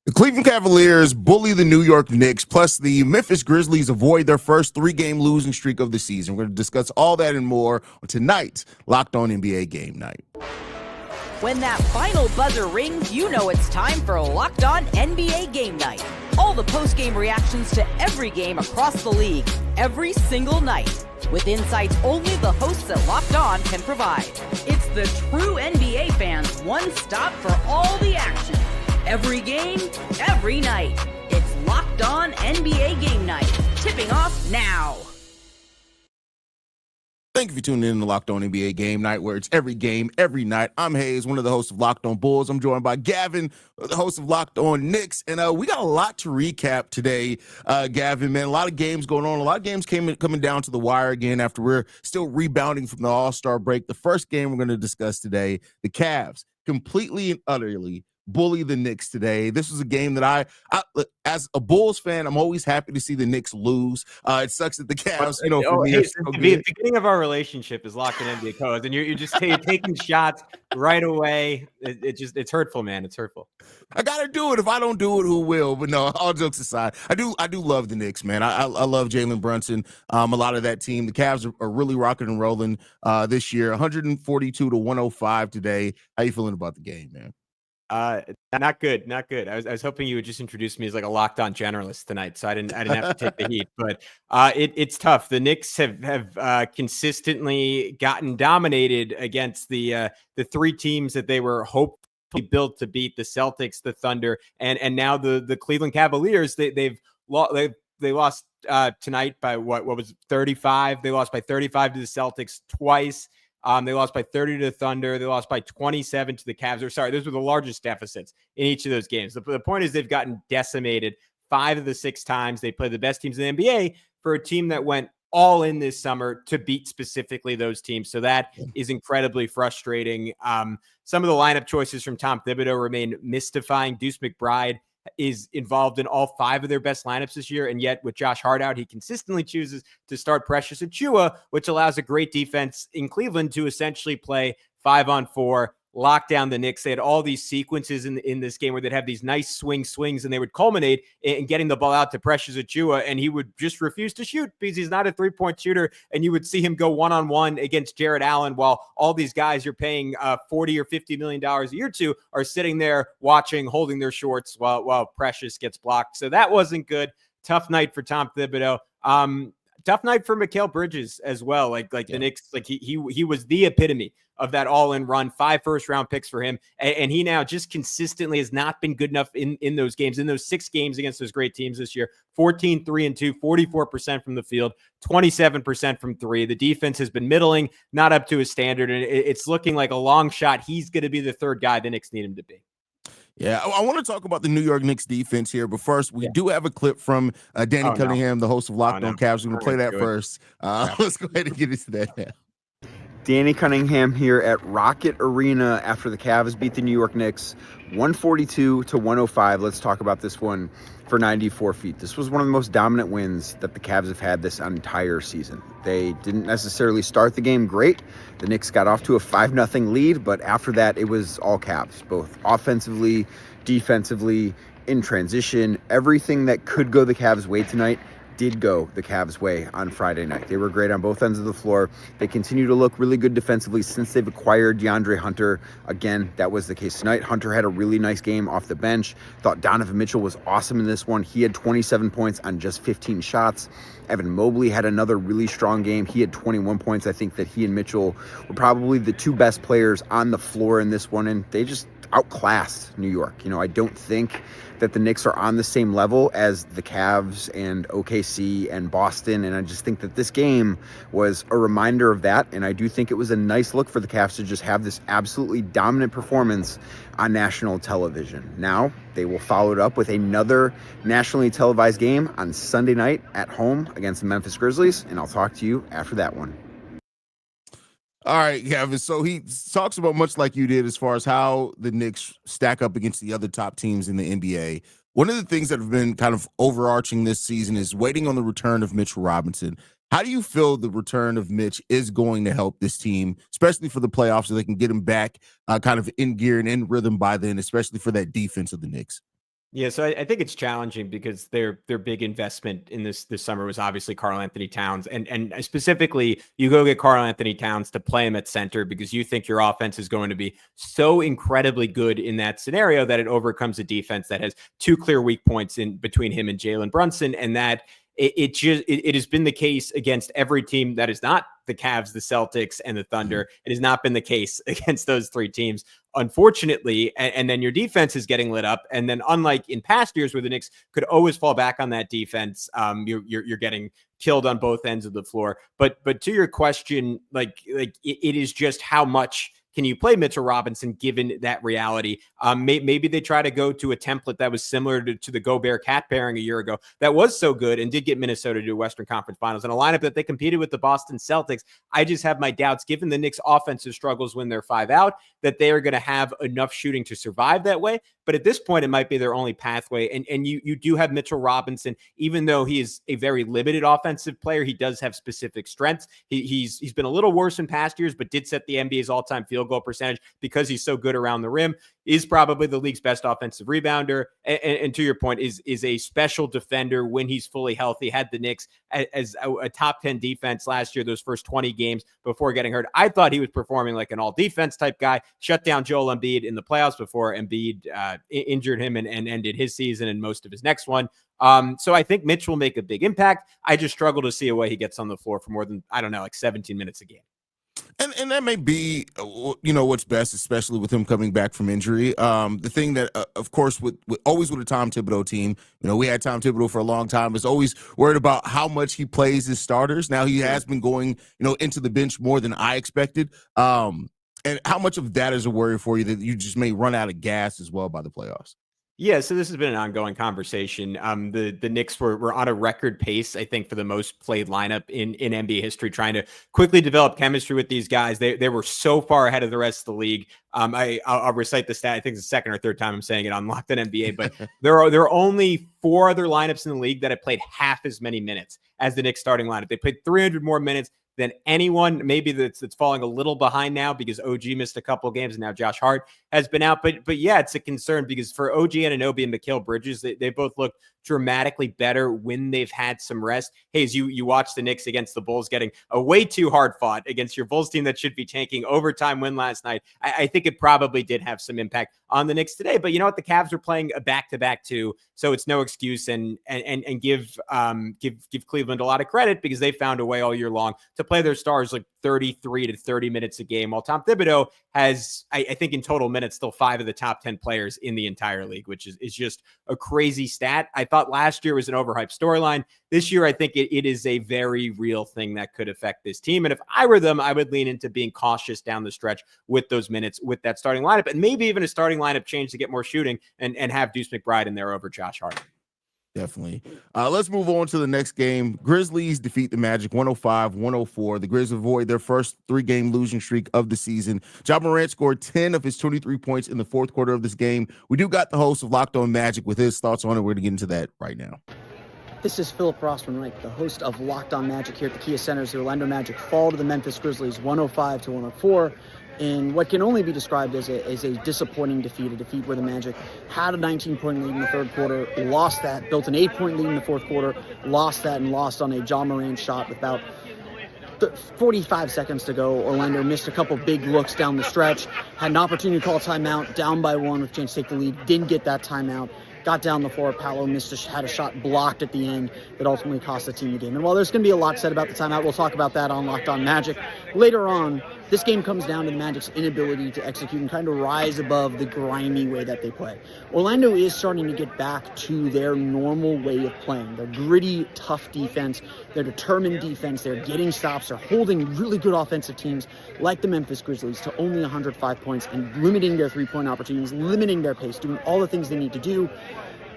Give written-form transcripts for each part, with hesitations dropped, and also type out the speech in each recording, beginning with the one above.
The Cleveland Cavaliers bully the New York Knicks, plus the Memphis Grizzlies avoid their first three-game losing streak of the season. We're going to discuss all that and more on tonight's Locked On NBA Game Night. When that final buzzer rings, you know it's time for Locked On NBA Game Night. All the post-game reactions to every game across the league, every single night, with insights only the hosts at Locked On can provide. It's the true NBA fans' one stop for all the action. Every game, every night. It's Locked On NBA Game Night. Tipping off now. Thank you for tuning in to Locked On NBA Game Night, where it's every game, every night. I'm Hayes, one of the hosts of Locked On Bulls. I'm joined by Gavin, the host of Locked On Knicks. And we got a lot to recap today, Gavin, man. A lot of games going on. A lot of games coming down to the wire again after we're still rebounding from the All-Star break. The first game we're going to discuss today, the Cavs, completely and utterly bully the Knicks today. This was a game that I as a Bulls fan, I'm always happy to see the Knicks lose. It sucks that the Cavs, for me, the beginning of our relationship is Locked In NBA Codes, and you're just taking shots right away. It's hurtful, man. It's hurtful. I gotta do it. If I don't do it, who will? But no, all jokes aside, I do love the Knicks, man. I love Jalen Brunson. A lot of that team. The Cavs are really rocking and rolling this year. 142-105 today. How you feeling about the game, man? Not good. I was hoping you would just introduce me as like a Locked On generalist tonight, so I didn't have to take the heat. But it's tough. The Knicks have consistently gotten dominated against the three teams that they were hopefully built to beat: the Celtics, the Thunder, and now the Cleveland Cavaliers. They lost tonight by what was 35. They lost by 35 to the Celtics twice. They lost by 30 to the Thunder. They lost by 27 to the Cavs. Sorry, those were the largest deficits in each of those games. The point is they've gotten decimated 5 of the 6 times. They played the best teams in the NBA for a team that went all in this summer to beat specifically those teams. So that is incredibly frustrating. Some of the lineup choices from Tom Thibodeau remain mystifying. Deuce McBride is involved in all 5 of their best lineups this year. And yet with Josh Hart out, he consistently chooses to start Precious Achiuwa, which allows a great defense in Cleveland to essentially play 5-on-4, lock down the Knicks. They had all these sequences in this game where they'd have these nice swings, and they would culminate in getting the ball out to Precious Achiuwa, and he would just refuse to shoot because he's not a three-point shooter, and you would see him go one-on-one against Jarrett Allen while all these guys you're paying $40 or $50 million a year to are sitting there watching, holding their shorts while Precious gets blocked. So that wasn't good. Tough night for Tom Thibodeau. Tough night for Mikal Bridges as well. The Knicks, he was the epitome of that all-in run. 5 first-round picks for him, and he now just consistently has not been good enough in those games. In those 6 games against those great teams this year, 14, 3-2, 44% from the field, 27% from 3. The defense has been middling, not up to his standard, and it's looking like a long shot he's going to be the third guy the Knicks need him to be. Yeah, I want to talk about the New York Knicks defense here, but first, we do have a clip from Danny Cunningham, the host of Locked On Cavs. We're going to play that first. Let's go ahead and get into that now. Danny Cunningham here at Rocket Arena after the Cavs beat the New York Knicks 142-105. Let's talk about this one for 94 feet. This was one of the most dominant wins that the Cavs have had this entire season. They didn't necessarily start the game great. The Knicks got off to a 5-0 lead, but after that, it was all Cavs, both offensively, defensively, in transition. Everything that could go the Cavs' way tonight did go the Cavs' way on Friday night. They were great on both ends of the floor. They continue to look really good defensively since they've acquired DeAndre Hunter. Again, that was the case tonight. Hunter had a really nice game off the bench. Thought Donovan Mitchell was awesome in this one. He had 27 points on just 15 shots. Evan Mobley had another really strong game. He had 21 points. I think that he and Mitchell were probably the 2 best players on the floor in this one, and they just outclassed New York. I don't think that the Knicks are on the same level as the Cavs and OKC and Boston, and I just think that this game was a reminder of that, and I do think it was a nice look for the Cavs to just have this absolutely dominant performance on national television. Now, they will follow it up with another nationally televised game on Sunday night at home against the Memphis Grizzlies, and I'll talk to you after that one. All right, Gavin. So he talks about, much like you did, as far as how the Knicks stack up against the other top teams in the NBA. One of the things that have been kind of overarching this season is waiting on the return of Mitchell Robinson. How do you feel the return of Mitch is going to help this team, especially for the playoffs, so they can get him back kind of in gear and in rhythm by then, especially for that defense of the Knicks? Yeah, so I think it's challenging because their big investment in this summer was obviously Karl Anthony Towns, and specifically you go get Karl Anthony Towns to play him at center because you think your offense is going to be so incredibly good in that scenario that it overcomes a defense that has two clear weak points in between him and Jalen Brunson, and that it has been the case against every team that is not the Cavs, the Celtics, and the Thunder. It has not been the case against those three teams, unfortunately. And then your defense is getting lit up. And then, unlike in past years where the Knicks could always fall back on that defense, you're getting killed on both ends of the floor. But to your question, it is just how much can you play Mitchell Robinson given that reality? Maybe they try to go to a template that was similar to the Gobert Cat pairing a year ago that was so good and did get Minnesota to a Western Conference Finals and a lineup that they competed with the Boston Celtics. I just have my doubts, given the Knicks' offensive struggles when they're 5 out, that they are going to have enough shooting to survive that way. But at this point, it might be their only pathway. And you do have Mitchell Robinson, even though he is a very limited offensive player, he does have specific strengths. He's been a little worse in past years, but did set the NBA's all-time field goal percentage because he's so good around the rim. Is probably the league's best offensive rebounder. And to your point, is a special defender when he's fully healthy. Had the Knicks as a top 10 defense last year, those first 20 games before getting hurt. I thought he was performing like an all-defense type guy. Shut down Joel Embiid in the playoffs before Embiid injured him and ended his season and most of his next one. So I think Mitch will make a big impact. I just struggle to see a way he gets on the floor for more than, 17 minutes a game. And that may be, what's best, especially with him coming back from injury. The thing that, of course, with a Tom Thibodeau team, we had Tom Thibodeau for a long time, is always worried about how much he plays his starters. Now he has been going, into the bench more than I expected. And how much of that is a worry for you that you just may run out of gas as well by the playoffs? Yeah, so this has been an ongoing conversation. The Knicks were on a record pace, I think, for the most played lineup in NBA history, trying to quickly develop chemistry with these guys. They were so far ahead of the rest of the league. I'll recite the stat. I think it's the second or third time I'm saying it on Locked On NBA, but there are only 4 other lineups in the league that have played half as many minutes as the Knicks starting lineup. They played 300 more minutes than anyone. Maybe that's falling a little behind now because OG missed a couple of games and now Josh Hart has been out. But yeah, it's a concern because for OG Anunoby and Mikal Bridges, they both look dramatically better when they've had some rest. Hayes, you watch the Knicks against the Bulls getting a way too hard fought against your Bulls team that should be tanking. Overtime win last night. I think it probably did have some impact on the Knicks today. But you know what? The Cavs are playing a back-to-back too, so it's no excuse. And give Cleveland a lot of credit because they found a way all year long to play their stars like 33 to 30 minutes a game, while Tom Thibodeau has, I think in total minutes, still 5 of the top 10 players in the entire league, which is just a crazy stat. I thought last year was an overhyped storyline. This year, I think it is a very real thing that could affect this team. And if I were them, I would lean into being cautious down the stretch with those minutes, with that starting lineup, and maybe even a starting lineup change to get more shooting and have Deuce McBride in there over Josh Hart. Definitely. Let's move on to the next game. Grizzlies defeat the Magic 105-104. The Grizz avoid their first 3-game losing streak of the season. Ja Morant scored 10 of his 23 points in the fourth quarter of this game. We do got the host of Locked On Magic with his thoughts on it. We're going to get into that right now. This is Philip Rossman-Reich, the host of Locked On Magic here at the Kia Centers. The Orlando Magic fall to the Memphis Grizzlies 105-104. In what can only be described as a disappointing defeat, a defeat where the Magic had a 19-point lead in the third quarter, lost that, built an 8-point lead in the fourth quarter, lost that, and lost on a Ja Morant shot with about 45 seconds to go. Orlando missed a couple big looks down the stretch, had an opportunity to call a timeout, down by 1 with a chance to take the lead, didn't get that timeout. Got down the floor. Paolo had a shot blocked at the end that ultimately cost the team the game. And while there's going to be a lot said about the timeout, we'll talk about that on Locked On Magic later on. This game comes down to the Magic's inability to execute and kind of rise above the grimy way that they play. Orlando is starting to get back to their normal way of playing. Their gritty, tough defense, their determined defense. They're getting stops. They're holding really good offensive teams like the Memphis Grizzlies to only 105 points and limiting their three-point opportunities, limiting their pace, doing all the things they need to do.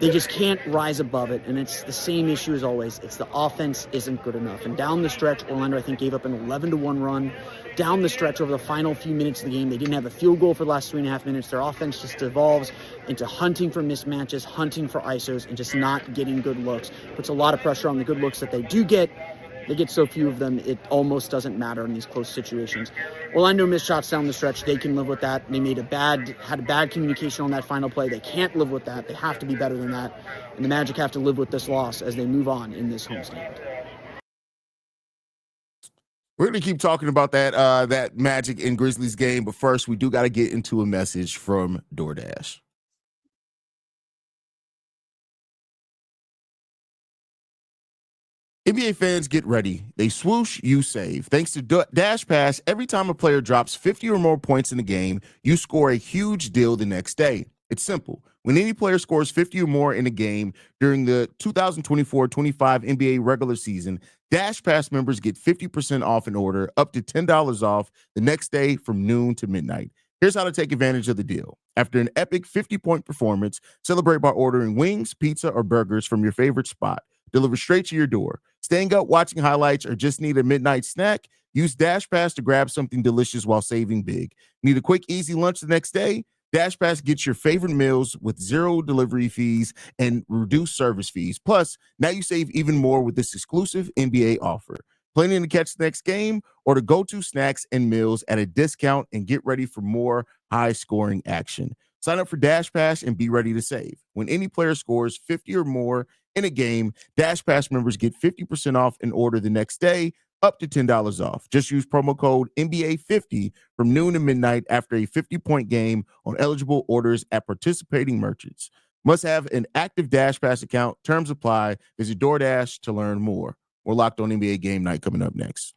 They just can't rise above it, and it's the same issue as always. It's the offense isn't good enough. And down the stretch, Orlando, I think, gave up an 11-1 run. Down the stretch over the final few minutes of the game, they didn't have a field goal for the last 3.5 minutes. Their offense just devolves into hunting for mismatches, hunting for ISOs, and just not getting good looks. Puts a lot of pressure on the good looks that they do get. They get so few of them, it almost doesn't matter in these close situations. Orlando missed shots down the stretch. They can live with that. They had a bad communication on that final play. They can't live with that. They have to be better than that. And the Magic have to live with this loss as they move on in this homestand. We're going to keep talking about that Magic and Grizzlies game, but first we do got to get into a message from DoorDash. NBA fans, get ready. They swoosh, you save. Thanks to Dash Pass, every time a player drops 50 or more points in a game, you score a huge deal the next day. It's simple. When any player scores 50 or more in a game during the 2024-25 NBA regular season, Dash Pass members get 50% off an order, up to $10 off the next day from noon to midnight. Here's how to take advantage of the deal. After an epic 50-point performance, celebrate by ordering wings, pizza, or burgers from your favorite spot. Delivered straight to your door. Staying up, watching highlights, or just need a midnight snack? Use Dash Pass to grab something delicious while saving big. Need a quick, easy lunch the next day? Dash Pass gets your favorite meals with zero delivery fees and reduced service fees. Plus, now you save even more with this exclusive NBA offer. Planning to catch the next game? Or to go-to snacks and meals at a discount and get ready for more high-scoring action. Sign up for Dash Pass and be ready to save. When any player scores 50 or more in a game, Dash Pass members get 50% off an order the next day, up to $10 off. Just use promo code NBA50 from noon to midnight after a 50-point game on eligible orders at participating merchants. Must have an active Dash Pass account. Terms apply. Visit DoorDash to learn more. We're Locked On NBA Game Night coming up next.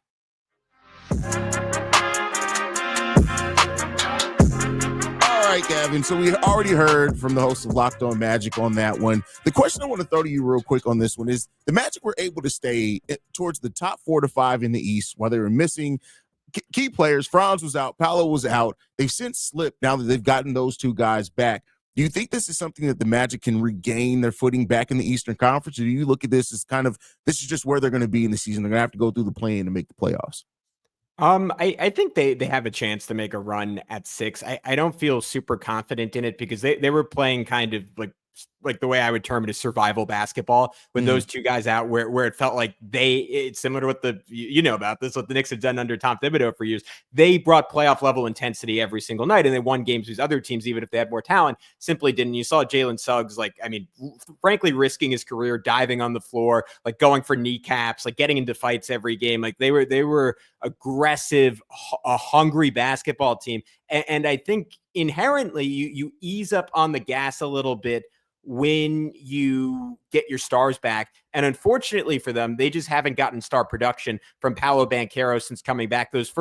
All right, Gavin. So we already heard from the host of Locked On Magic on that one. The question I want to throw to you real quick on this one is the Magic were able to stay towards the top 4 to 5 in the East while they were missing key players. Franz was out. Paolo was out. They've since slipped now that they've gotten those two guys back. Do you think this is something that the Magic can regain their footing back in the Eastern Conference? Or do you look at this as kind of this is just where they're going to be in the season? They're going to have to go through the play-in to make the playoffs. I think they have a chance to make a run at 6. I don't feel super confident in it because they were playing kind of like the way I would term it is survival basketball with those two guys out where it felt like it's similar to what about this, what the Knicks have done under Tom Thibodeau for years. They brought playoff level intensity every single night and they won games whose other teams, even if they had more talent, simply didn't. You saw Jalen Suggs, frankly, risking his career, diving on the floor, like going for kneecaps, like getting into fights every game. Like they were aggressive, a hungry basketball team. And I think inherently you ease up on the gas a little bit when you get your stars back. And unfortunately for them, they just haven't gotten star production from Paolo Banchero since coming back. It's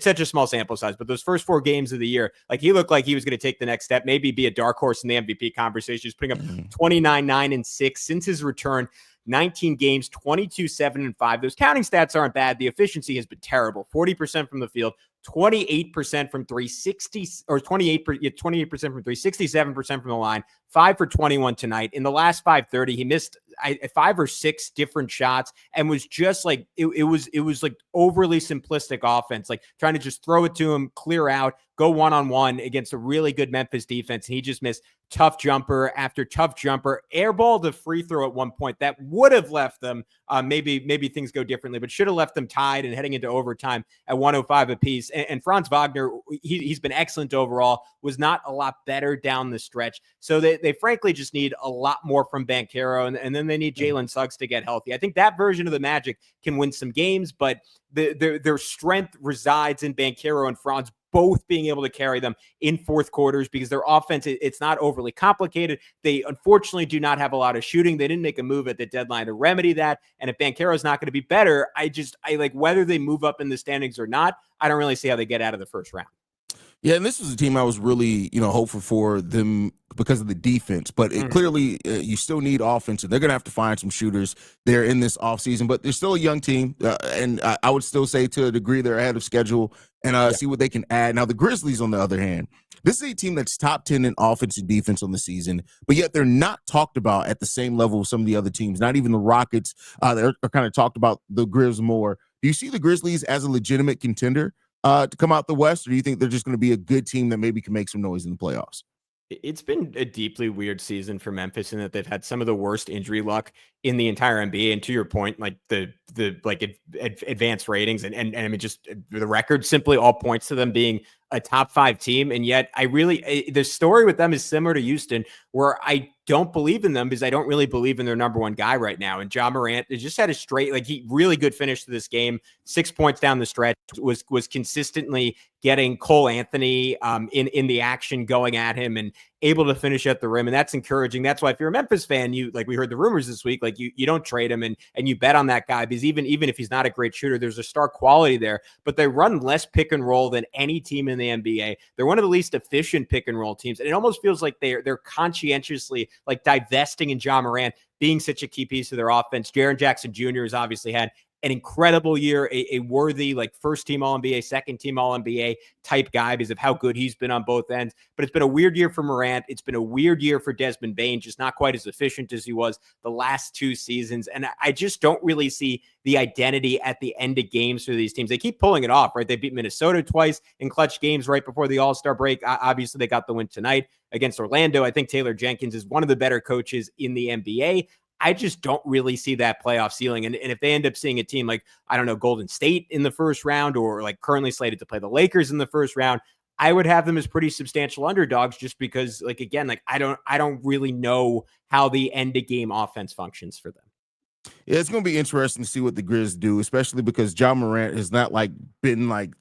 such a small sample size, but those first 4 games of the year, like he looked like he was going to take the next step, maybe be a dark horse in the MVP conversation. He's putting up 29, 9, and 6 since his return. 19 games, 22, 7, and 5. Those counting stats aren't bad. The efficiency has been terrible. 40% from the field, 28% from 3, 28% from 3, 67% from the line, 5 for 21 tonight. In the last 5:30, he missed 5 or 6 different shots and was just like it was like overly simplistic offense, like trying to just throw it to him, clear out, go one-on-one against a really good Memphis defense. And he just missed tough jumper after tough jumper, airballed a free throw at one point that would have left them, maybe things go differently, but should have left them tied and heading into overtime at 105 apiece. And Franz Wagner, he's been excellent overall, was not a lot better down the stretch. So they frankly just need a lot more from Banchero, and then they need Jalen Suggs to get healthy. I think that version of the Magic can win some games, but their strength resides in Banchero and Franz both being able to carry them in fourth quarters because their offense, it's not overly complicated. They unfortunately do not have a lot of shooting. They didn't make a move at the deadline to remedy that. And if Banchero is not going to be better, I like whether they move up in the standings or not, I don't really see how they get out of the first round. Yeah, and this was a team I was really, hopeful for them because of the defense. But it clearly, you still need offense, and they're going to have to find some shooters there in this offseason. But they're still a young team, and I would still say to a degree they're ahead of schedule and see what they can add. Now, the Grizzlies, on the other hand, this is a team that's top 10 in offense and defense on the season, but yet they're not talked about at the same level as some of the other teams, not even the Rockets. They're kind of talked about the Grizz more. Do you see the Grizzlies as a legitimate contender to come out the West, or do you think they're just going to be a good team that maybe can make some noise in the playoffs? It's been a deeply weird season for Memphis in that they've had some of the worst injury luck in the entire NBA. And to your point, like the like advanced ratings and I mean, just the record simply all points to them being a top 5 team. And yet the story with them is similar to Houston, where I don't believe in them because I don't really believe in their number one guy right now. And Ja Morant has just had a straight, like, he really good finish to this game, 6 points down the stretch, was consistently getting Cole Anthony in the action, going at him and able to finish at the rim. And that's encouraging. That's why if you're a Memphis fan, we heard the rumors this week, like you don't trade him and you bet on that guy, because even if he's not a great shooter, there's a star quality there. But they run less pick and roll than any team in the NBA. They're one of the least efficient pick and roll teams. And it almost feels like they're conscientiously like divesting in Ja Morant being such a key piece of their offense. Jaren Jackson Jr. has obviously had an incredible year, a worthy like first team All-NBA, second team All-NBA type guy because of how good he's been on both ends. But it's been a weird year for Morant. It's been a weird year for Desmond Bane, just not quite as efficient as he was the last 2 seasons. And I just don't really see the identity at the end of games for these teams. They keep pulling it off, right? They beat Minnesota twice in clutch games right before the All-Star break. Obviously, they got the win tonight against Orlando. I think Taylor Jenkins is one of the better coaches in the NBA. I just don't really see that playoff ceiling. And if they end up seeing a team like, I don't know, Golden State in the first round, or like currently slated to play the Lakers in the first round, I would have them as pretty substantial underdogs, just because, like, again, like I don't really know how the end of game offense functions for them. Yeah, it's going to be interesting to see what the Grizz do, especially because Ja Morant has not like been like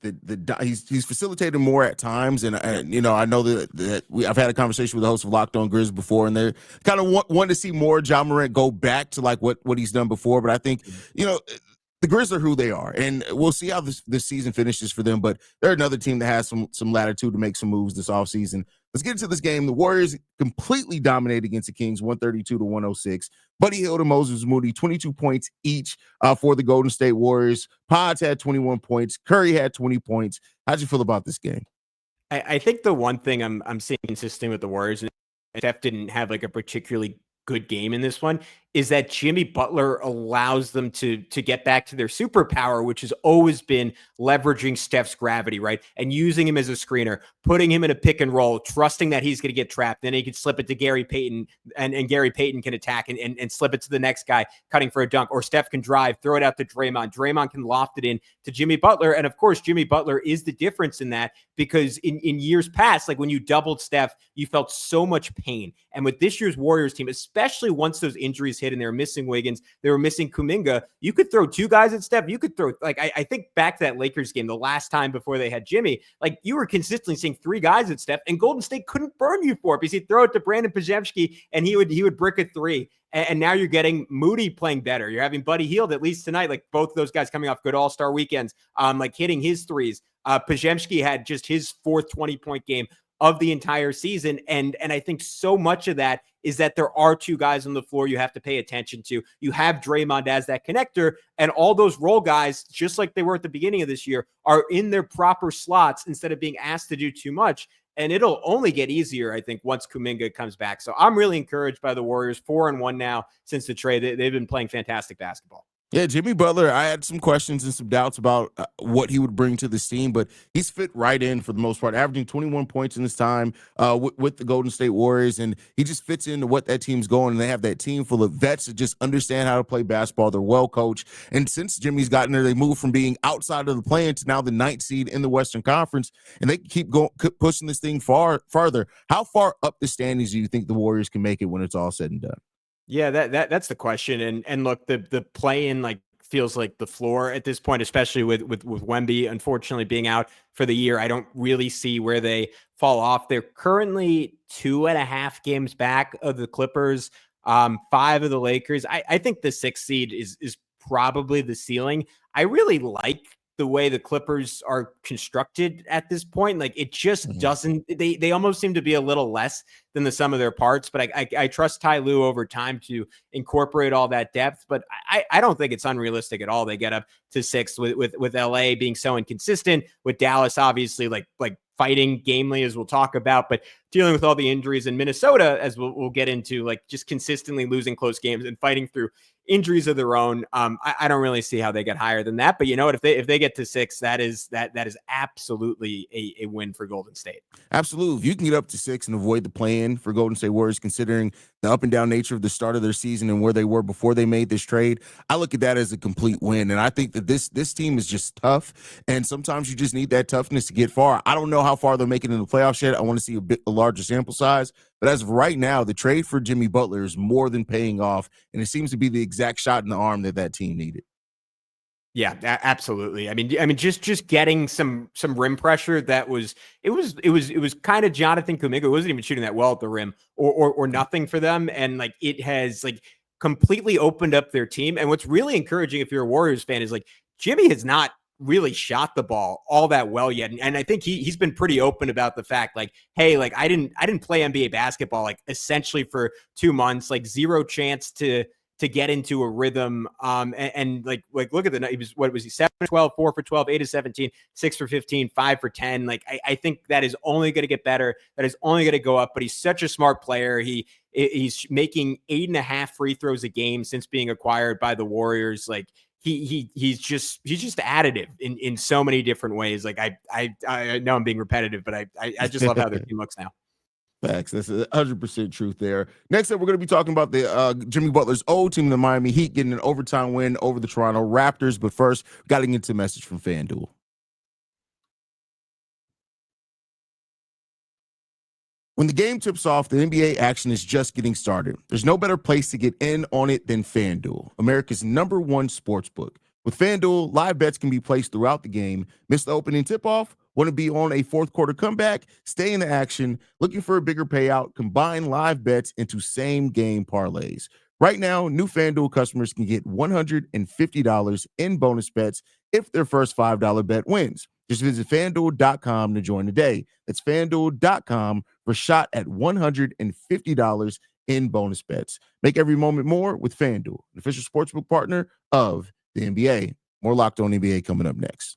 he's facilitated more at times, and I know that I've had a conversation with the host of Locked On Grizz before, and they're kind of want to see more Ja Morant go back to like what he's done before. But I think the Grizz are who they are, and we'll see how this season finishes for them. But they're another team that has some latitude to make some moves this offseason. Let's get into this game. The Warriors completely dominated against the Kings, 132-106. Buddy Hield and Moses Moody, 22 points each for the Golden State Warriors. Pods had 21 points. Curry had 20 points. How'd you feel about this game? I think the one thing I'm seeing consistent with the Warriors, and Steph didn't have like a particularly good game in this one, is that Jimmy Butler allows them to get back to their superpower, which has always been leveraging Steph's gravity, right? And using him as a screener, putting him in a pick and roll, trusting that he's going to get trapped. Then he can slip it to Gary Payton, and Gary Payton can attack and slip it to the next guy cutting for a dunk, or Steph can drive, throw it out to Draymond. Draymond can loft it in to Jimmy Butler. And of course, Jimmy Butler is the difference in that, because in years past, like when you doubled Steph, you felt so much pain. And with this year's Warriors team, especially once those injuries hit and they were missing Wiggins, they were missing Kuminga, you could throw 2 guys at Steph. You could throw, like, I think back to that Lakers game, the last time before they had Jimmy, like you were consistently seeing 3 guys at Steph, and Golden State couldn't burn you for it, because he'd throw it to Brandon Podziemski and he would brick a 3. And now you're getting Moody playing better. You're having Buddy Hield, at least tonight, like both of those guys coming off good all-star weekends, like hitting his threes. Podziemski had just his 4th 20-point game of the entire season. And I think so much of that is that there are 2 guys on the floor you have to pay attention to. You have Draymond as that connector, and all those role guys, just like they were at the beginning of this year, are in their proper slots instead of being asked to do too much. And it'll only get easier, I think, once Kuminga comes back. So I'm really encouraged by the Warriors, 4-1 now since the trade. They've been playing fantastic basketball. Yeah, Jimmy Butler, I had some questions and some doubts about what he would bring to this team, but he's fit right in for the most part, averaging 21 points in this time with the Golden State Warriors, and he just fits into what that team's going, and they have that team full of vets that just understand how to play basketball. They're well coached, and since Jimmy's gotten there, they moved from being outside of the play-in to now the 9th seed in the Western Conference, and they keep pushing this thing farther. How far up the standings do you think the Warriors can make it when it's all said and done? Yeah, that's the question. And look, the play-in like feels like the floor at this point, especially with Wemby unfortunately being out for the year. I don't really see where they fall off. They're currently 2.5 games back of the Clippers, 5 of the Lakers. I think the 6th seed is probably the ceiling. I really like the way the Clippers are constructed at this point. Like it just doesn't, they almost seem to be a little less than the sum of their parts, but I trust Ty Lue over time to incorporate all that depth, but I don't think it's unrealistic at all. They get up to 6th with LA being so inconsistent, with Dallas obviously like fighting gamely, as we'll talk about, but dealing with all the injuries, in Minnesota, as we'll get into, like just consistently losing close games and fighting through injuries of their own. I don't really see how they get higher than that. But you know what? If they get to 6, that is absolutely a win for Golden State. Absolutely. If you can get up to 6 and avoid the play-in for Golden State Warriors, considering the up and down nature of the start of their season and where they were before they made this trade, I look at that as a complete win. And I think that this team is just tough, and sometimes you just need that toughness to get far. I don't know how far they'll make it in the playoffs yet. I want to see a larger sample size. But as of right now, the trade for Jimmy Butler is more than paying off, and it seems to be the exact shot in the arm that team needed. Yeah, absolutely. I mean, just getting some rim pressure it was kind of Jonathan Kuminga wasn't even shooting that well at the rim or nothing for them, and like it has like completely opened up their team. And what's really encouraging if you're a Warriors fan is like Jimmy has not really shot the ball all that well yet, and I think he's been pretty open about the fact like, hey, like I didn't play NBA basketball like essentially for 2 months, like zero chance to get into a rhythm. And like look at he was he 7 for 12, 4 for 12, 8 to 17, 6 for 15, 5 for 10. Like I think that is only going to get better. That is only going to go up. But he's such a smart player. He's making 8.5 free throws a game since being acquired by the Warriors. Like he's just additive in so many different ways. Like I know I'm being repetitive, but I just love how their team looks now. Facts. That's 100% truth there. Next up, we're going to be talking about the Jimmy Butler's old team, the Miami Heat, getting an overtime win over the Toronto Raptors. But first, got to get to a message from FanDuel. When the game tips off, the NBA action is just getting started. There's no better place to get in on it than FanDuel, America's #1 sports book. With FanDuel, live bets can be placed throughout the game. Miss the opening tip-off? Want to be on a fourth quarter comeback? Stay in the action. Looking for a bigger payout? Combine live bets into same-game parlays. Right now, new FanDuel customers can get $150 in bonus bets if their first $5 bet wins. Just visit FanDuel.com to join today. That's FanDuel.com for a shot at $150 in bonus bets. Make every moment more with FanDuel, an official sportsbook partner of the NBA. More Locked On NBA coming up next.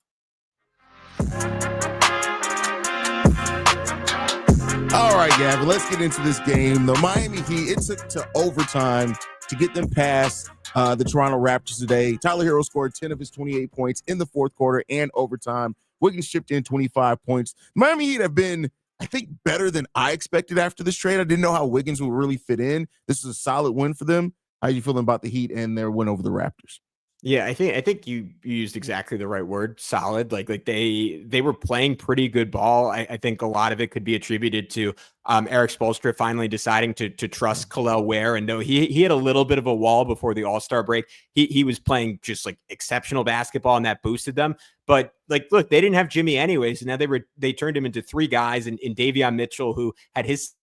All right, Gavin, let's get into this game. The Miami Heat, it took to overtime to get them past the Toronto Raptors today. Tyler Hero scored 10 of his 28 points in the fourth quarter and overtime. Wiggins chipped in 25 points. The Miami Heat have been, I think, better than I expected after this trade. I didn't know how Wiggins would really fit in. This is a solid win for them. How are you feeling about the Heat and their win over the Raptors? Yeah, I think you used exactly the right word, solid. Like they were playing pretty good ball. I think a lot of it could be attributed to Eric Spoelstra finally deciding to trust Kel'el Ware, and know he had a little bit of a wall before the All-Star break. He was playing just like exceptional basketball, and that boosted them. But like, look, they didn't have Jimmy anyways, and now they turned him into 3 guys in Davion Mitchell, who had his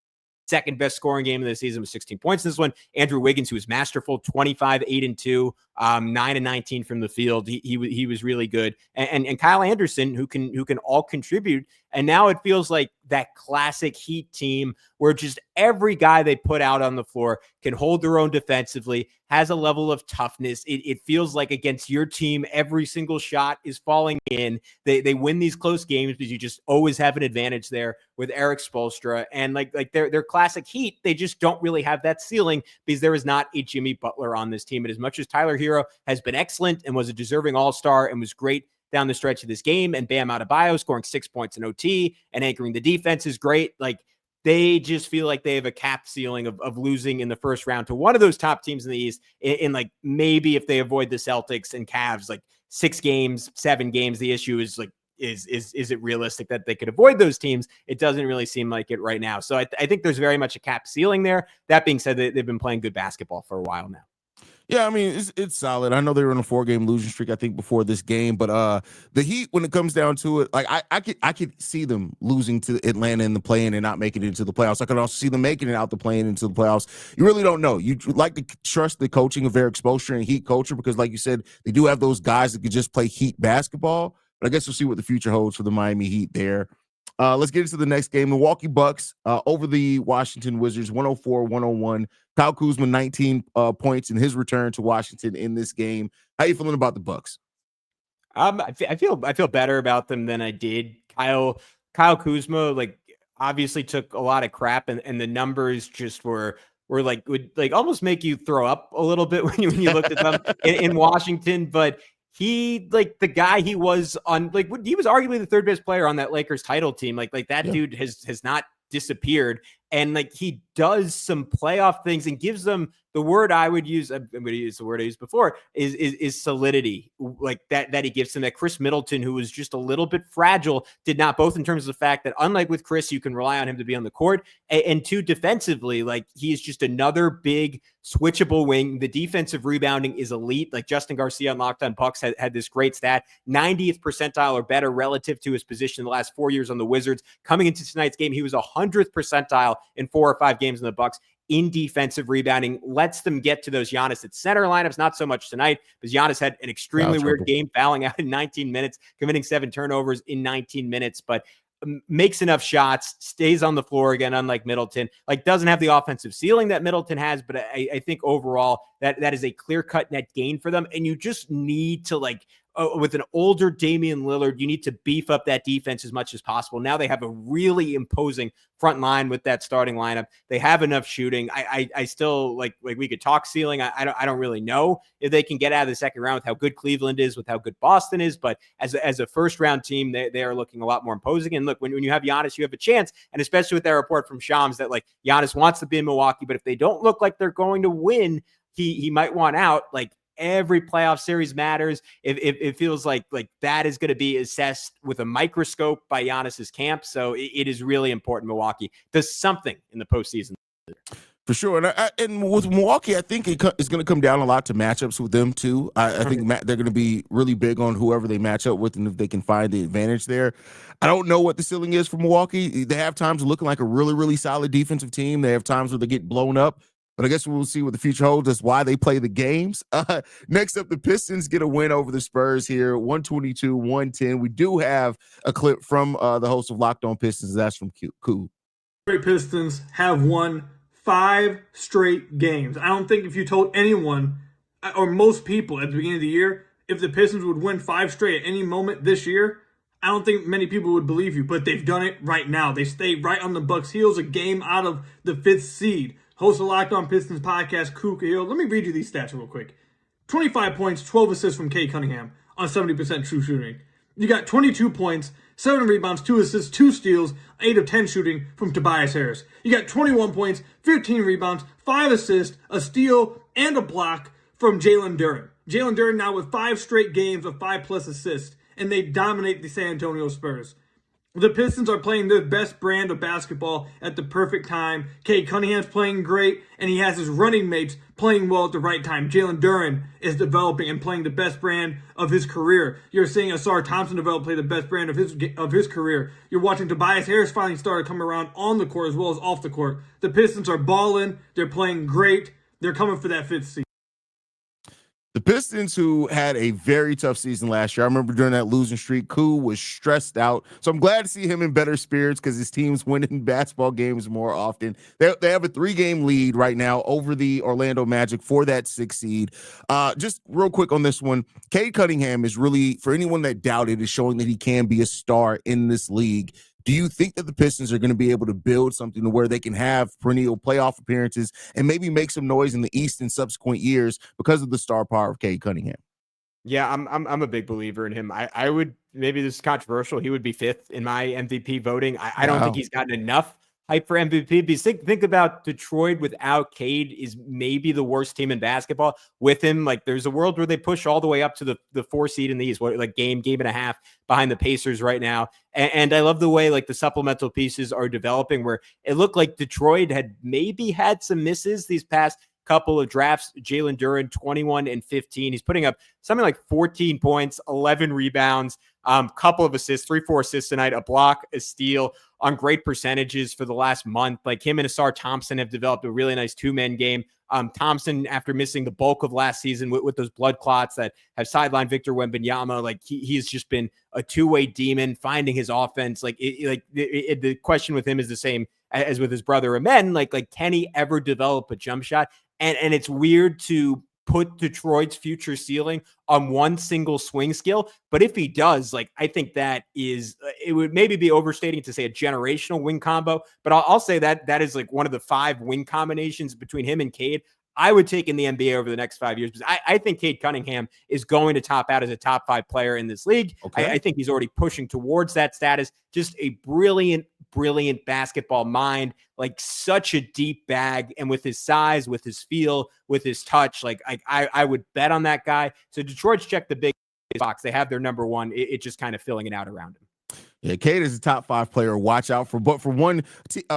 second best scoring game of the season with 16 points. This one, Andrew Wiggins, who was masterful, 25, 8 and 2, 9 and 19 from the field. He was really good. And Kyle Anderson, who can all contribute. And now it feels like that classic Heat team where just every guy they put out on the floor can hold their own defensively, has a level of toughness. It feels like against your team, every single shot is falling in. They win these close games because you just always have an advantage there with Eric Spoelstra. And like their classic Heat, they just don't really have that ceiling because there is not a Jimmy Butler on this team. And as much as Tyler Hero has been excellent and was a deserving All-Star and was great down the stretch of this game, and Bam Adebayo scoring 6 points in OT and anchoring the defense is great. Like, they just feel like they have a cap ceiling of losing in the first round to one of those top teams in the East in like maybe if they avoid the Celtics and Cavs, like 6 games, 7 games. The issue is like, is it realistic that they could avoid those teams? It doesn't really seem like it right now. So I think there's very much a cap ceiling there. That being said, they've been playing good basketball for a while now. Yeah, I mean, it's solid. I know they were on a 4-game losing streak, I think, before this game. But the Heat, when it comes down to it, like I could see them losing to Atlanta in the play-in and not making it into the playoffs. I could also see them making it out the play-in into the playoffs. You really don't know. You like to trust the coaching of Eric Spoelstra and Heat culture because, like you said, they do have those guys that could just play Heat basketball. But I guess we'll see what the future holds for the Miami Heat there. Let's get into the next game. Milwaukee Bucks over the Washington Wizards, 104-101. Kyle Kuzma, 19 points in his return to Washington in this game. How you feeling about the Bucks? I feel better about them than I did. Kyle Kuzma, like obviously took a lot of crap, and the numbers just would like almost make you throw up a little bit when you looked at them in Washington. But he, like, the guy he was on, like, he was arguably the third best player on that Lakers title team. Like that dude has not disappeared. And like, he does some playoff things and gives them the word I would use. I'm going to use the word I used before is solidity, like that he gives them. That Chris Middleton, who was just a little bit fragile, did not, both in terms of the fact that unlike with Chris, you can rely on him to be on the court, and two, defensively, like, he is just another big switchable wing. The defensive rebounding is elite. Like Justin Garcia on Locked On Bucks had this great stat, 90th percentile or better relative to his position in the last 4 years on the Wizards. Coming into tonight's game, he was 100th percentile in 4 or 5 games in the Bucks in defensive rebounding. Lets them get to those Giannis at center lineups. Not so much tonight, because Giannis had an extremely weird game, fouling out in 19 minutes, committing 7 turnovers in 19 minutes, but makes enough shots, stays on the floor again, unlike Middleton. Like, doesn't have the offensive ceiling that Middleton has, but I think overall that is a clear-cut net gain for them. And you just need to, like, with an older Damian Lillard, you need to beef up that defense as much as possible. Now they have a really imposing front line with that starting lineup. They have enough shooting. I still, like we could talk ceiling. I don't really know if they can get out of the second round with how good Cleveland is, with how good Boston is. But as a first round team, they are looking a lot more imposing. And look, when you have Giannis, you have a chance. And especially with that report from Shams that, like, Giannis wants to be in Milwaukee, but if they don't look like they're going to win, he might want out. Like, every playoff series matters. If it feels like that is going to be assessed with a microscope by Giannis's camp. So it is really important Milwaukee does something in the postseason. For sure. And with Milwaukee, I think it's going to come down a lot to matchups with them, too. I think they're going to be really big on whoever they match up with, and if they can find the advantage there. I don't know what the ceiling is for Milwaukee. They have times looking like a really, really solid defensive team. They have times where they get blown up. But I guess we'll see what the future holds. That's why they play the games. Next up, the Pistons get a win over the Spurs here, 122-110. We do have a clip from the host of Locked On Pistons. That's from Cool. Great Pistons have won 5 straight games. I don't think if you told anyone or most people at the beginning of the year if the Pistons would win 5 straight at any moment this year, I don't think many people would believe you. But they've done it right now. They stay right on the Bucks' heels, a game out of the 5th seed. Host of Locked On Pistons podcast, Kuka Hill. Let me read you these stats real quick. 25 points, 12 assists from Cade Cunningham on 70% true shooting. You got 22 points, 7 rebounds, 2 assists, 2 steals, 8 of 10 shooting from Tobias Harris. You got 21 points, 15 rebounds, 5 assists, a steal, and a block from Jalen Brunson. Jalen Brunson now with 5 straight games of 5+ assists, and they dominate the San Antonio Spurs. The Pistons are playing their best brand of basketball at the perfect time. Cade Cunningham's playing great, and he has his running mates playing well at the right time. Jalen Brunson is developing and playing the best brand of his career. You're seeing Asar Thompson play the best brand of his career. You're watching Tobias Harris finally start to come around on the court as well as off the court. The Pistons are balling. They're playing great. They're coming for that 5th seed. The Pistons, who had a very tough season last year. I remember during that losing streak, Koo was stressed out. So I'm glad to see him in better spirits because his team's winning basketball games more often. They have a 3-game lead right now over the Orlando Magic for that 6th seed. Just real quick on this one, Cade Cunningham is really, for anyone that doubted, is showing that he can be a star in this league. Do you think that the Pistons are going to be able to build something to where they can have perennial playoff appearances and maybe make some noise in the East in subsequent years because of the star power of Cade Cunningham? Yeah, I'm a big believer in him. I would, maybe this is controversial, he would be 5th in my MVP voting. I don't think he's gotten enough hype for MVP. Because think about Detroit without Cade is maybe the worst team in basketball. With him, like, there's a world where they push all the way up to the 4 seed in the East, like game and a half behind the Pacers right now. And I love the way, like, the supplemental pieces are developing, where it looked like Detroit had maybe had some misses these past couple of drafts. Jalen Brunson, 21 and 15. He's putting up something like 14 points, 11 rebounds, couple of assists, 3-4 assists tonight, a block, a steal on great percentages for the last month. Like, him and Asar Thompson have developed a really nice 2-man game. Thompson, after missing the bulk of last season with those blood clots that have sidelined Victor Wembanyama, like, he's just been a 2-way demon, finding his offense. The question with him is the same as with his brother Amen. Like, can he ever develop a jump shot? And it's weird to put Detroit's future ceiling on one single swing skill. But if he does, like, I think that is, it would maybe be overstating to say a generational wing combo, but I'll say that is like one of the 5 wing combinations between him and Cade I would take in the NBA over the next 5 years, because I think Cade Cunningham is going to top out as a top 5 player in this league. Okay. I think he's already pushing towards that status. Just a brilliant basketball mind, like such a deep bag. And with his size, with his feel, with his touch, like I would bet on that guy. So Detroit's checked the big box. They have their number one. It just kind of filling it out around him. Yeah, Cade is a top 5 player. Watch out for, but for one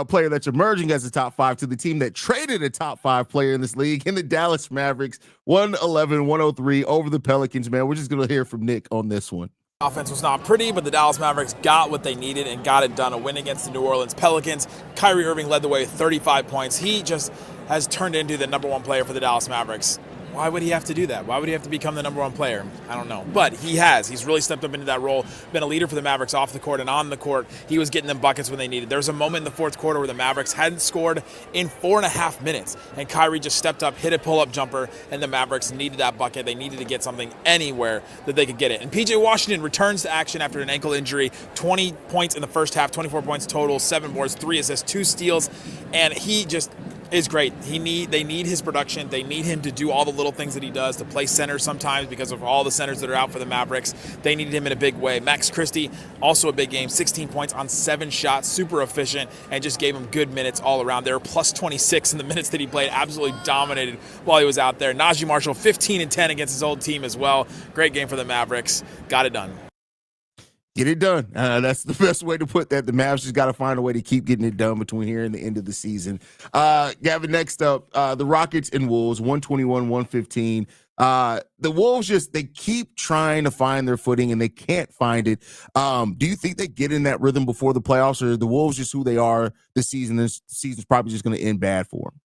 player that's emerging as a top 5 to the team that traded a top 5 player in this league, in the Dallas Mavericks, 111-103 over the Pelicans. Man, we're just gonna hear from Nick on this one. Offense was not pretty, but the Dallas Mavericks got what they needed and got it done. A win against the New Orleans Pelicans. Kyrie Irving led the way with 35 points. He just has turned into the number 1 player for the Dallas Mavericks. Why would he have to do that? Why would he have to become the number 1 player? I don't know. But he has. He's really stepped up into that role, been a leader for the Mavericks off the court and on the court. He was getting them buckets when they needed. There was a moment in the fourth quarter where the Mavericks hadn't scored in 4.5 minutes, and Kyrie just stepped up, hit a pull-up jumper, and the Mavericks needed that bucket. They needed to get something anywhere that they could get it. And PJ Washington returns to action after an ankle injury. 20 points in the first half, 24 points total, 7 boards, 3 assists, 2 steals, and he just is great. They need his production. They need him to do all the little things that he does, to play center sometimes because of all the centers that are out for the Mavericks. They needed him in a big way. Max Christie, also a big game, 16 points on 7 shots, super efficient, and just gave him good minutes all around. They were plus 26 in the minutes that he played, absolutely dominated while he was out there. Najee Marshall, 15 and 10 against his old team as well. Great game for the Mavericks. Got it done. Get it done. That's the best way to put that. The Mavs just got to find a way to keep getting it done between here and the end of the season. Gavin, next up, the Rockets and Wolves, 121-115. The Wolves they keep trying to find their footing and they can't find it. Do you think they get in that rhythm before the playoffs, or the Wolves just who they are this season? This season's probably just going to end bad for them.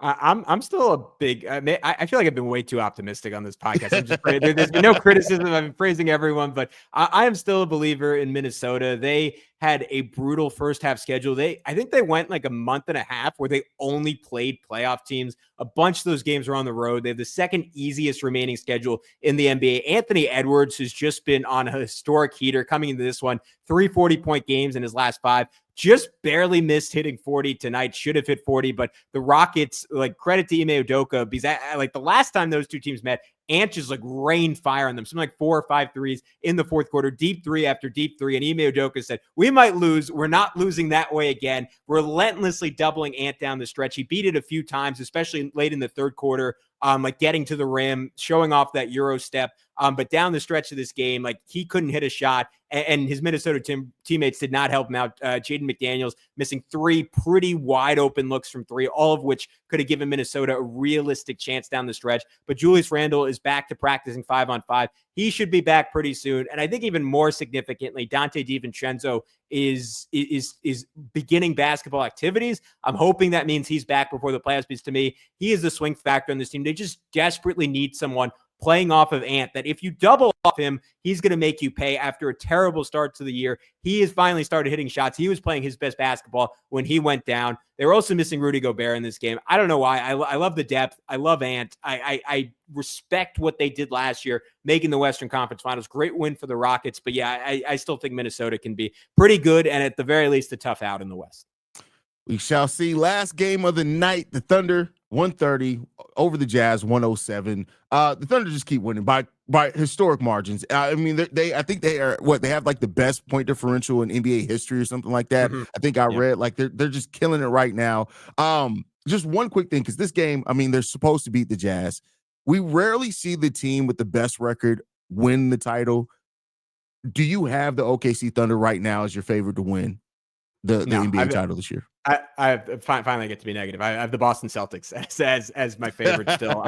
I'm still a big. I feel like I've been way too optimistic on this podcast. There's been no criticism. I've been praising everyone, but I am still a believer in Minnesota. They had a brutal first half schedule. I think they went like a month and a half where they only played playoff teams. A bunch of those games were on the road. They have the second easiest remaining schedule in the NBA. Anthony Edwards has just been on a historic heater coming into this one. 3 40-point games in his last 5. Just barely missed hitting 40 tonight. Should have hit 40, but the Rockets, like, credit to Ime Udoka, because like the last time those two teams met, Ant just like rained fire on them. Something like 4 or 5 threes in the fourth quarter, deep 3 after deep 3. And Ime Udoka said, we might lose. We're not losing that way again. Relentlessly doubling Ant down the stretch. He beat it a few times, especially late in the third quarter, like getting to the rim, showing off that Euro step. But down the stretch of this game, like, he couldn't hit a shot, and his Minnesota teammates did not help him out. Jaden McDaniels missing 3 pretty wide open looks from 3, all of which could have given Minnesota a realistic chance down the stretch. But Julius Randle is back to practicing 5-on-5. He should be back pretty soon. And I think even more significantly, Dante DiVincenzo is beginning basketball activities. I'm hoping that means he's back before the playoffs, because to me, he is the swing factor on this team. They just desperately need someone playing off of Ant, that if you double off him, he's going to make you pay. After a terrible start to the year, he has finally started hitting shots. He was playing his best basketball when he went down. They were also missing Rudy Gobert in this game. I don't know why. I love the depth. I love Ant. I respect what they did last year, making the Western Conference Finals. Great win for the Rockets. But yeah, I still think Minnesota can be pretty good, and at the very least, a tough out in the West. We shall see. Last game of the night, the Thunder 130 over the Jazz 107. The Thunder just keep winning by historic margins. I mean, I think they are they have like the best point differential in NBA history or something like that. I think I read, like, they're just killing it right now. Just one quick thing, because this game, I mean, they're supposed to beat the Jazz. We rarely see the team with the best record win the title. Do you have the OKC Thunder right now as your favorite to win the NBA title this year? I finally get to be negative. I have the Boston Celtics as my favorite still.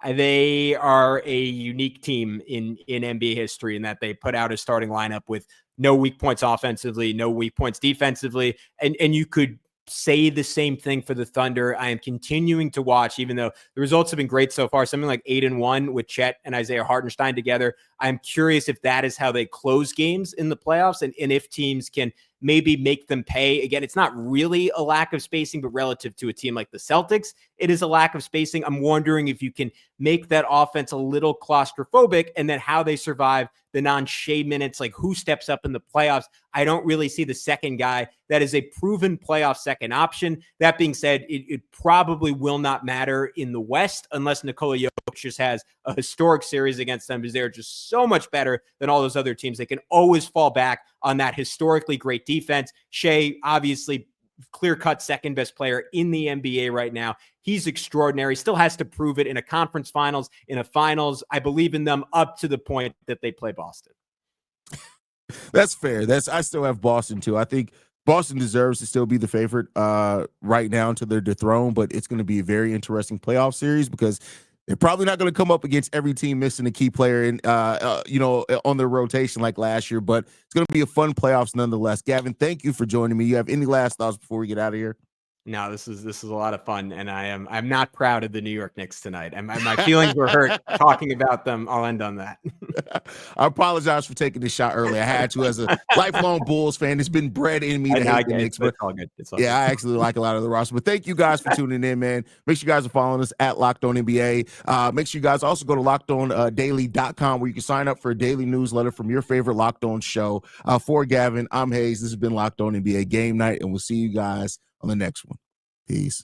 They are a unique team in NBA history in that they put out a starting lineup with no weak points offensively, no weak points defensively, and you could say the same thing for the Thunder. I am continuing to watch, even though the results have been great so far, something like 8-1 with Chet and Isaiah Hartenstein together. I'm curious if that is how they close games in the playoffs, and if teams can maybe make them pay. Again, it's not really a lack of spacing, but relative to a team like the Celtics, it is a lack of spacing. I'm wondering if you can make that offense a little claustrophobic, and then how they survive the non-Shea minutes, like who steps up in the playoffs. I don't really see the second guy that is a proven playoff second option. That being said, it probably will not matter in the West unless Nikola Jokic just has a historic series against them, because they're just so much better than all those other teams. They can always fall back on that historically great defense. Shea, obviously, clear-cut second best player in the NBA right now. He's extraordinary. Still has to prove it in a conference finals, in a finals. I believe in them up to the point that they play Boston. That's fair. I still have Boston too. I think Boston deserves to still be the favorite right now until they're dethroned, but it's going to be a very interesting playoff series because they're probably not going to come up against every team missing a key player in, on their rotation like last year, but it's going to be a fun playoffs nonetheless. Gavin, thank you for joining me. You have any last thoughts before we get out of here? No, this is a lot of fun, and I'm not proud of the New York Knicks tonight. And my feelings were hurt talking about them. I'll end on that. I apologize for taking this shot early. I had to, as a lifelong Bulls fan. It's been bred in me to hate the Knicks. But it's all good. It's all good. I actually like a lot of the roster. But thank you guys for tuning in, man. Make sure you guys are following us at Locked On NBA. Make sure you guys also go to LockedOnDaily.com where you can sign up for a daily newsletter from your favorite Locked On show. For Gavin, I'm Hayes. This has been Locked On NBA Game Night, and we'll see you guys on the next one. Peace.